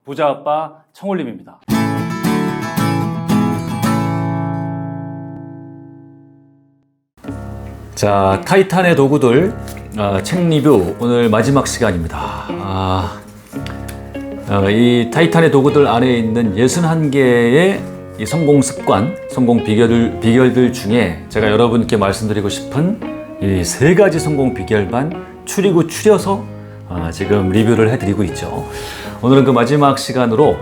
부자 아빠 청홀림입니다. 자, 타이탄의 도구들 책 리뷰 오늘 마지막 시간입니다. 이 타이탄의 도구들 안에 있는 61개의 이 성공 습관, 성공 비결들 중에 제가 여러분께 말씀드리고 싶은 이 3가지 성공 비결만 추려서 지금 리뷰를 해드리고 있죠. 오늘은 그 마지막 시간으로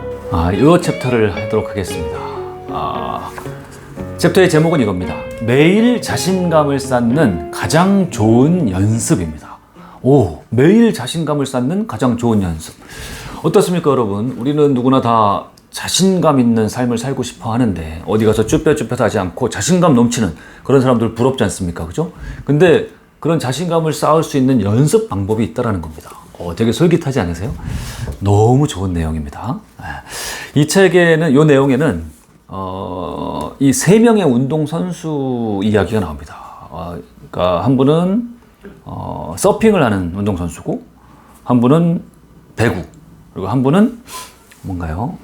이 챕터를 하도록 하겠습니다. 챕터의 제목은 이겁니다. 매일 자신감을 쌓는 가장 좋은 연습입니다. 매일 자신감을 쌓는 가장 좋은 연습. 어떻습니까, 여러분? 우리는 누구나 다 자신감 있는 삶을 살고 싶어 하는데 어디 가서 쭈뼛쭈뼛 하지 않고 자신감 넘치는 그런 사람들 부럽지 않습니까? 그죠? 근데 그런 자신감을 쌓을 수 있는 연습 방법이 있다는 겁니다. 되게 솔깃하지 않으세요? 너무 좋은 내용입니다. 이 책에는, 이 내용에는 이 3명의 운동선수 이야기가 나옵니다. 그러니까 한 분은 서핑을 하는 운동선수고, 한 분은 배구, 그리고 한 분은 뭔가요?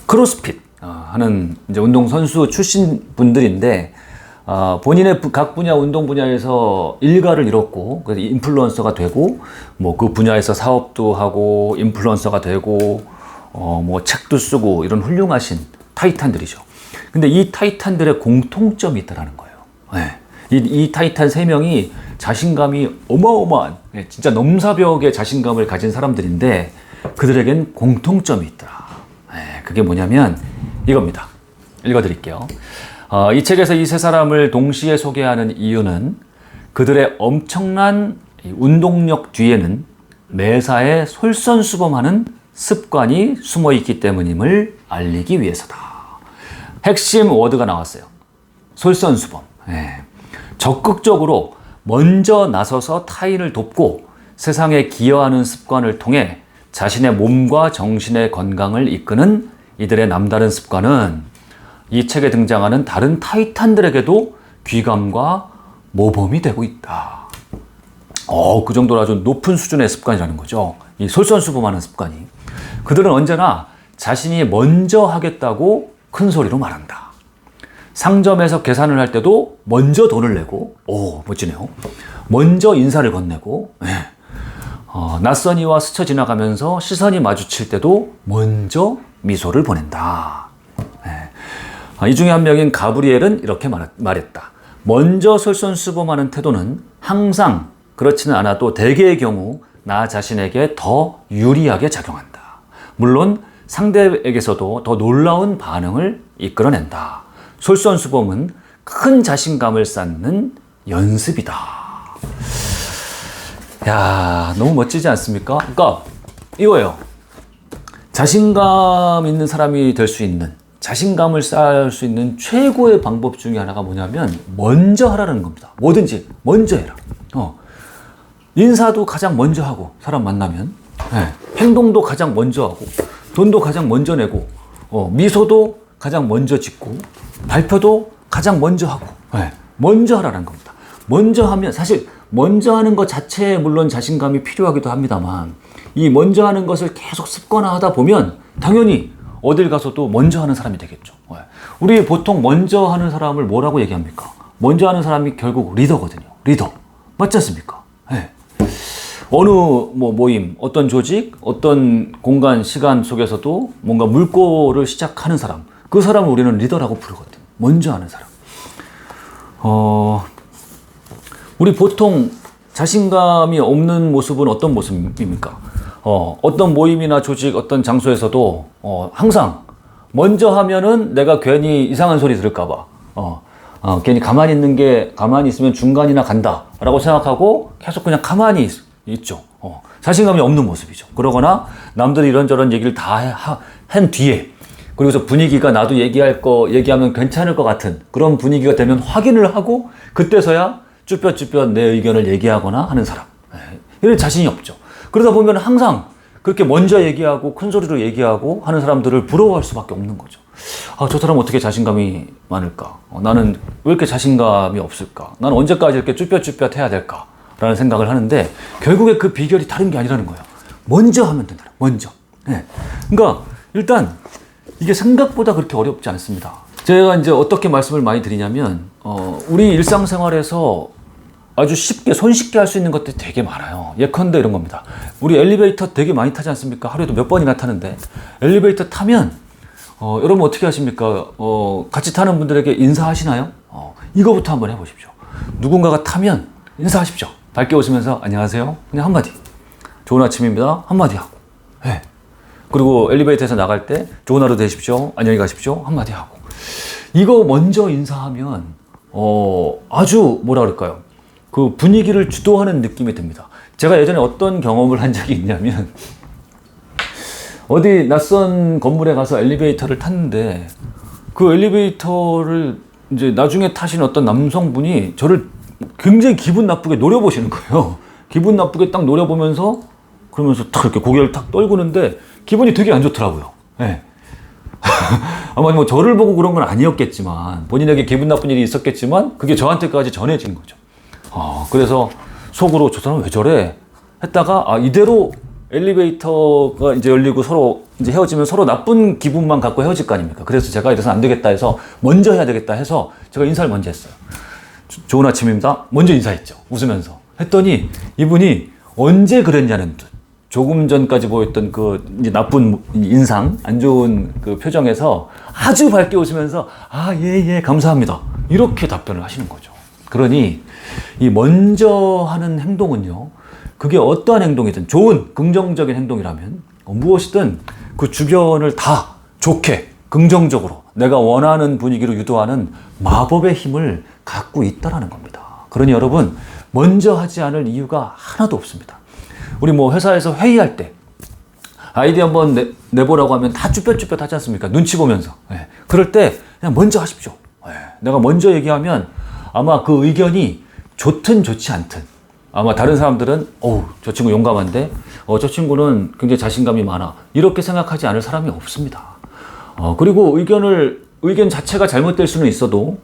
크로스핏 하는 이제 운동선수 출신 분들인데, 본인의 각 분야 운동 분야에서 일가를 이뤘고, 그래서 인플루언서가 되고, 뭐 그 분야에서 사업도 하고, 인플루언서가 되고, 뭐 책도 쓰고 이런 훌륭하신 타이탄들이죠. 근데 이 타이탄들의 공통점이 있다는 거예요. 네. 이 타이탄 3명이 자신감이 어마어마한, 진짜 넘사벽의 자신감을 가진 사람들인데 그들에겐 공통점이 있더라. 네. 그게 뭐냐면 이겁니다. 읽어드릴게요. 이 책에서 이 3사람을 동시에 소개하는 이유는 그들의 엄청난 운동력 뒤에는 매사에 솔선수범하는 습관이 숨어 있기 때문임을 알리기 위해서다. 핵심 워드가 나왔어요. 솔선수범. 적극적으로 먼저 나서서 타인을 돕고 세상에 기여하는 습관을 통해 자신의 몸과 정신의 건강을 이끄는 이들의 남다른 습관은 이 책에 등장하는 다른 타이탄들에게도 귀감과 모범이 되고 있다. 그 정도로 아주 높은 수준의 습관이라는 거죠. 이 솔선수범하는 습관이. 그들은 언제나 자신이 먼저 하겠다고 큰 소리로 말한다. 상점에서 계산을 할 때도 먼저 돈을 내고, 멋지네요. 먼저 인사를 건네고, 낯선 이와 스쳐 지나가면서 시선이 마주칠 때도 먼저 미소를 보낸다. 이 중에 한 명인 가브리엘은 이렇게 말했다. 먼저 솔선수범하는 태도는 항상, 그렇지는 않아도 대개의 경우 나 자신에게 더 유리하게 작용한다. 물론 상대에게서도 더 놀라운 반응을 이끌어낸다. 솔선수범은 큰 자신감을 쌓는 연습이다. 야, 너무 멋지지 않습니까? 그러니까 이거예요. 자신감 있는 사람이 될 수 있는, 자신감을 쌓을 수 있는 최고의 방법 중에 하나가 뭐냐면 먼저 하라는 겁니다. 뭐든지 먼저 해라. 인사도 가장 먼저 하고, 사람 만나면 행동도 가장 먼저 하고, 돈도 가장 먼저 내고, 미소도 가장 먼저 짓고, 발표도 가장 먼저 하고, 먼저 하라는 겁니다. 먼저 하면, 사실 먼저 하는 것 자체에 물론 자신감이 필요하기도 합니다만, 이 먼저 하는 것을 계속 습관화하다 보면 당연히 어딜 가서도 먼저 하는 사람이 되겠죠. 우리 보통 먼저 하는 사람을 뭐라고 얘기합니까? 먼저 하는 사람이 결국 리더거든요. 리더. 맞지 않습니까? 어느 모임, 어떤 조직, 어떤 공간, 시간 속에서도 뭔가 물꼬를 시작하는 사람, 그 사람을 우리는 리더라고 부르거든요. 먼저 하는 사람. 우리 보통 자신감이 없는 모습은 어떤 모습입니까? 어떤 모임이나 조직, 어떤 장소에서도 항상 먼저 하면은 내가 괜히 이상한 소리 들을까봐, 괜히 가만히 있으면 중간이나 간다라고 생각하고 계속 그냥 가만히 있죠. 자신감이 없는 모습이죠. 그러거나 남들이 이런저런 얘기를 다 한 뒤에, 그리고서 분위기가 나도 얘기하면 괜찮을 것 같은 그런 분위기가 되면 확인을 하고 그때서야 쭈뼛쭈뼛 내 의견을 얘기하거나 하는 사람. 이런 자신이 없죠. 그러다 보면 항상 그렇게 먼저 얘기하고 큰 소리로 얘기하고 하는 사람들을 부러워할 수밖에 없는 거죠. 저 사람 어떻게 자신감이 많을까? 나는 왜 이렇게 자신감이 없을까? 나는 언제까지 이렇게 쭈뼛쭈뼛 해야 될까? 라는 생각을 하는데 결국에 그 비결이 다른 게 아니라는 거예요. 먼저 하면 된다. 먼저. 예. 그러니까 일단 이게 생각보다 그렇게 어렵지 않습니다. 제가 이제 어떻게 말씀을 많이 드리냐면 우리 일상생활에서 아주 쉽게 손쉽게 할 수 있는 것들이 되게 많아요. 예컨대 이런 겁니다. 우리 엘리베이터 되게 많이 타지 않습니까? 하루에도 몇 번이나 타는데 엘리베이터 타면 여러분 어떻게 하십니까? 같이 타는 분들에게 인사하시나요? 이거부터 한번 해보십시오. 누군가가 타면 인사하십시오. 밝게 웃으면서 안녕하세요. 그냥 한마디. 좋은 아침입니다. 한마디 하고. 네. 그리고 엘리베이터에서 나갈 때 좋은 하루 되십시오. 안녕히 가십시오. 한마디 하고. 이거 먼저 인사하면 아주 뭐라 그럴까요? 그 분위기를 주도하는 느낌이 듭니다. 제가 예전에 어떤 경험을 한 적이 있냐면 어디 낯선 건물에 가서 엘리베이터를 탔는데 그 엘리베이터를 이제 나중에 타신 어떤 남성분이 저를 굉장히 기분 나쁘게 노려보시는 거예요. 기분 나쁘게 딱 노려보면서 그러면서 탁 이렇게 고개를 탁 떨구는데 기분이 되게 안 좋더라고요. 네. 아마 뭐 저를 보고 그런 건 아니었겠지만 본인에게 기분 나쁜 일이 있었겠지만 그게 저한테까지 전해진 거죠. 그래서 속으로 저 사람 왜 저래? 했다가 이대로 엘리베이터가 이제 열리고 서로 이제 헤어지면 서로 나쁜 기분만 갖고 헤어질 거 아닙니까? 그래서 제가 이래서 안 되겠다 해서 먼저 해야 되겠다 해서 제가 인사를 먼저 했어요. 좋은 아침입니다. 먼저 인사했죠. 웃으면서. 했더니 이분이 언제 그랬냐는 듯 조금 전까지 보였던 그 이제 나쁜 인상, 안 좋은 그 표정에서 아주 밝게 웃으면서 예, 감사합니다. 이렇게 답변을 하시는 거죠. 그러니 이 먼저 하는 행동은요, 그게 어떠한 행동이든 좋은 긍정적인 행동이라면 무엇이든 그 주변을 다 좋게 긍정적으로 내가 원하는 분위기로 유도하는 마법의 힘을 갖고 있다라는 겁니다. 그러니 여러분 먼저 하지 않을 이유가 하나도 없습니다. 우리 뭐 회사에서 회의할 때 아이디어 한번 내보라고 하면 다 쭈뼛쭈뼛 하지 않습니까? 눈치 보면서. 그럴 때 그냥 먼저 하십시오. 내가 먼저 얘기하면 아마 그 의견이 좋든 좋지 않든 아마 다른 사람들은 저 친구 용감한데 저 친구는 굉장히 자신감이 많아 이렇게 생각하지 않을 사람이 없습니다. 그리고 의견 자체가 잘못될 수는 있어도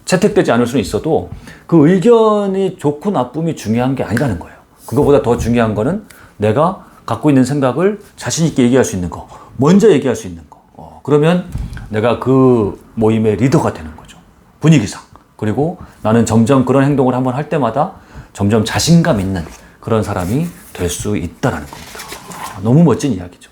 채택되지 않을 수는 있어도 그 의견이 좋고 나쁨이 중요한 게 아니라는 거예요. 그거보다 더 중요한 거는 내가 갖고 있는 생각을 자신 있게 얘기할 수 있는 거, 먼저 얘기할 수 있는 거. 그러면 내가 그 모임의 리더가 되는 거죠. 분위기상. 그리고 나는 점점 그런 행동을 한번 할 때마다 점점 자신감 있는 그런 사람이 될 수 있다는 겁니다. 너무 멋진 이야기죠.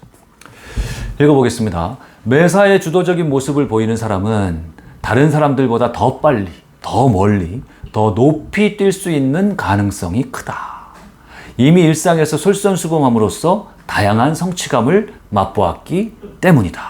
읽어보겠습니다. 매사에 주도적인 모습을 보이는 사람은 다른 사람들보다 더 빨리, 더 멀리, 더 높이 뛸 수 있는 가능성이 크다. 이미 일상에서 솔선수범함으로써 다양한 성취감을 맛보았기 때문이다.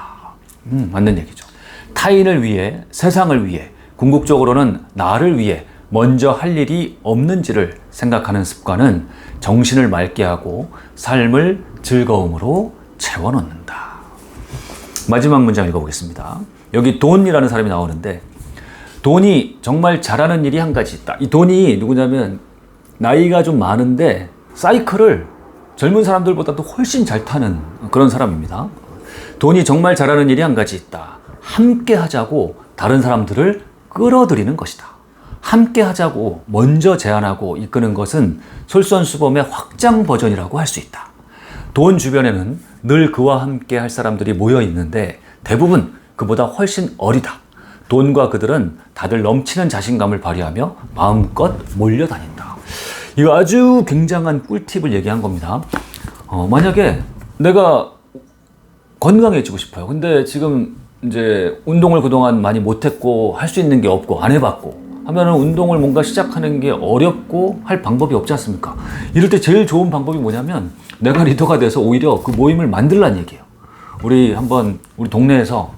맞는 얘기죠. 타인을 위해, 세상을 위해, 궁극적으로는 나를 위해 먼저 할 일이 없는지를 생각하는 습관은 정신을 맑게 하고 삶을 즐거움으로 채워넣는다. 마지막 문장 읽어보겠습니다. 여기 돈이라는 사람이 나오는데 돈이 정말 잘하는 일이 한 가지 있다. 이 돈이 누구냐면 나이가 좀 많은데 사이클을 젊은 사람들보다도 훨씬 잘 타는 그런 사람입니다. 돈이 정말 잘하는 일이 한 가지 있다. 함께 하자고 다른 사람들을 끌어들이는 것이다. 함께 하자고 먼저 제안하고 이끄는 것은 솔선수범의 확장 버전이라고 할 수 있다. 돈 주변에는 늘 그와 함께 할 사람들이 모여 있는데 대부분 그보다 훨씬 어리다. 돈과 그들은 다들 넘치는 자신감을 발휘하며 마음껏 몰려다닌다. 이거 아주 굉장한 꿀팁을 얘기한 겁니다. 만약에 내가 건강해지고 싶어요. 근데 지금 이제 운동을 그동안 많이 못했고 할 수 있는 게 없고 안 해봤고 하면은 운동을 뭔가 시작하는 게 어렵고 할 방법이 없지 않습니까? 이럴 때 제일 좋은 방법이 뭐냐면 내가 리더가 돼서 오히려 그 모임을 만들라는 얘기예요. 우리 동네에서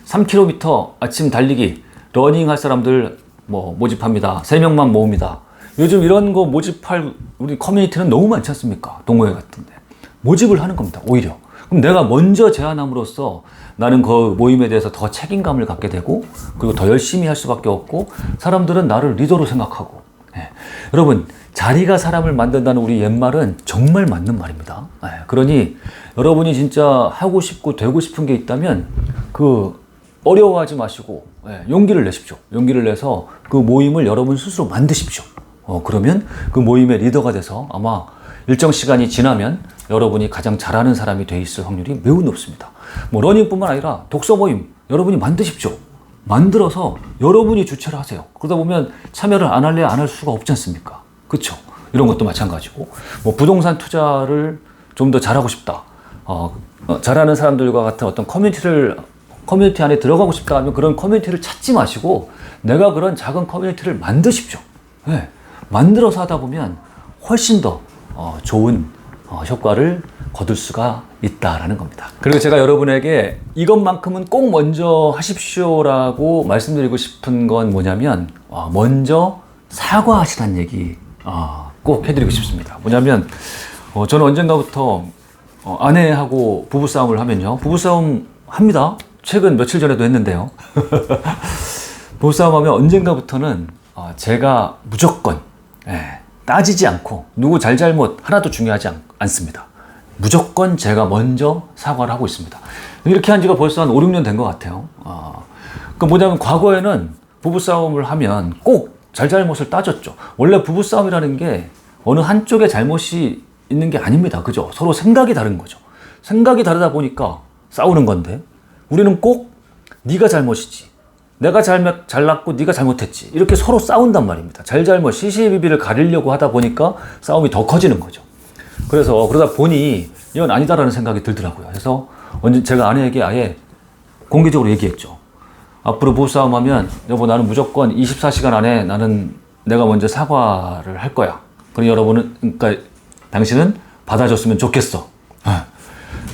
3km 아침 달리기 러닝 할 사람들 모집합니다. 3명만 모읍니다. 요즘 이런 거 모집할 우리 커뮤니티는 너무 많지 않습니까? 동호회 같은데 모집을 하는 겁니다. 오히려 그럼 내가 먼저 제안함으로써 나는 그 모임에 대해서 더 책임감을 갖게 되고 그리고 더 열심히 할 수밖에 없고 사람들은 나를 리더로 생각하고. 여러분 자리가 사람을 만든다는 우리 옛말은 정말 맞는 말입니다. 그러니 여러분이 진짜 하고 싶고 되고 싶은 게 있다면 어려워하지 마시고 용기를 내십시오. 용기를 내서 그 모임을 여러분 스스로 만드십시오. 그러면 그 모임의 리더가 돼서 아마 일정 시간이 지나면 여러분이 가장 잘하는 사람이 돼 있을 확률이 매우 높습니다. 뭐 러닝뿐만 아니라 독서 모임 여러분이 만드십시오. 만들어서 여러분이 주최를 하세요. 그러다 보면 참여를 안 할래 안 할 수가 없지 않습니까? 그렇죠? 이런 것도 마찬가지고 뭐 부동산 투자를 좀 더 잘하고 싶다. 잘하는 사람들과 같은 어떤 커뮤니티 안에 들어가고 싶다 하면 그런 커뮤니티를 찾지 마시고 내가 그런 작은 커뮤니티를 만드십시오. 네. 만들어서 하다 보면 훨씬 더 좋은 효과를 거둘 수가 있다라는 겁니다. 그리고 제가 여러분에게 이것만큼은 꼭 먼저 하십시오라고 말씀드리고 싶은 건 뭐냐면 먼저 사과하시라는 얘기 꼭 해드리고 싶습니다. 뭐냐면 저는 언젠가부터 아내하고 부부싸움을 하면요. 부부싸움 합니다. 최근 며칠 전에도 했는데요. 부부싸움 하면 언젠가부터는 제가 무조건 따지지 않고 누구 잘잘못 하나도 중요하지 않습니다. 무조건 제가 먼저 사과를 하고 있습니다. 이렇게 한 지가 벌써 한 5, 6년 된 것 같아요. 그 뭐냐면 과거에는 부부싸움을 하면 꼭 잘잘못을 따졌죠. 원래 부부싸움이라는 게 어느 한쪽의 잘못이 있는 게 아닙니다. 그죠? 서로 생각이 다른 거죠. 생각이 다르다 보니까 싸우는 건데 우리는 꼭 네가 잘못이지. 내가 잘났고 네가 잘못했지. 이렇게 서로 싸운단 말입니다. 잘잘못 시시비비를 가리려고 하다 보니까 싸움이 더 커지는 거죠. 그래서 그러다 보니 이건 아니다라는 생각이 들더라고요. 그래서 제가 아내에게 아예 공개적으로 얘기했죠. 앞으로 부부싸움하면 여보 나는 무조건 24시간 안에 나는 내가 먼저 사과를 할 거야. 그럼 여러분은 그러니까 당신은 받아줬으면 좋겠어.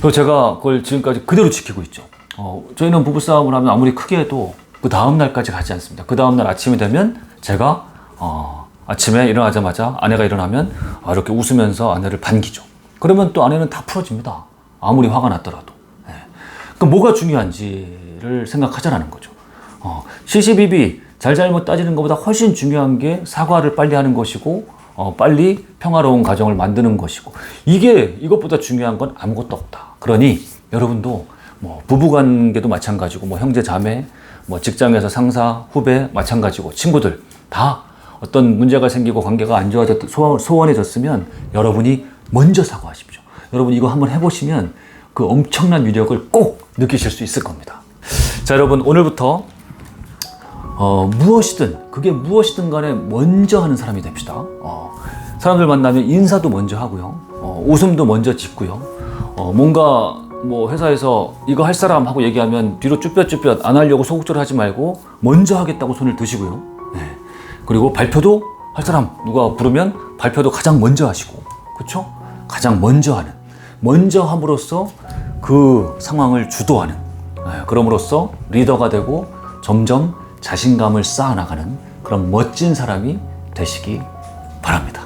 그래서 제가 그걸 지금까지 그대로 지키고 있죠. 저희는 부부싸움을 하면 아무리 크게 해도 그 다음 날까지 가지 않습니다. 그 다음 날 아침이 되면 제가 아침에 일어나자마자 아내가 일어나면 이렇게 웃으면서 아내를 반기죠. 그러면 또 아내는 다 풀어집니다. 아무리 화가 났더라도. 그럼 뭐가 중요한지를 생각하자라는 거죠. 시시비비 잘잘못 따지는 것보다 훨씬 중요한 게 사과를 빨리 하는 것이고 빨리 평화로운 가정을 만드는 것이고 이것보다 중요한 건 아무것도 없다. 그러니 여러분도 뭐 부부관계도 마찬가지고 뭐 형제 자매 뭐 직장에서 상사 후배 마찬가지고 친구들 다 어떤 문제가 생기고 관계가 안 좋아졌 소원해졌으면 여러분이 먼저 사과하십시오. 여러분 이거 한번 해보시면 그 엄청난 위력을 꼭 느끼실 수 있을 겁니다. 자 여러분 오늘부터 그게 무엇이든 간에 먼저 하는 사람이 됩시다. 사람들 만나면 인사도 먼저 하고요. 웃음도 먼저 짓고요. 뭔가 뭐 회사에서 이거 할 사람 하고 얘기하면 뒤로 쭈뼛쭈뼛 안 하려고 소극적으로 하지 말고 먼저 하겠다고 손을 드시고요. 그리고 발표도 할 사람 누가 부르면 발표도 가장 먼저 하시고 그렇죠? 가장 먼저 함으로써 그 상황을 주도하는 그럼으로써 리더가 되고 점점 자신감을 쌓아나가는 그런 멋진 사람이 되시기 바랍니다.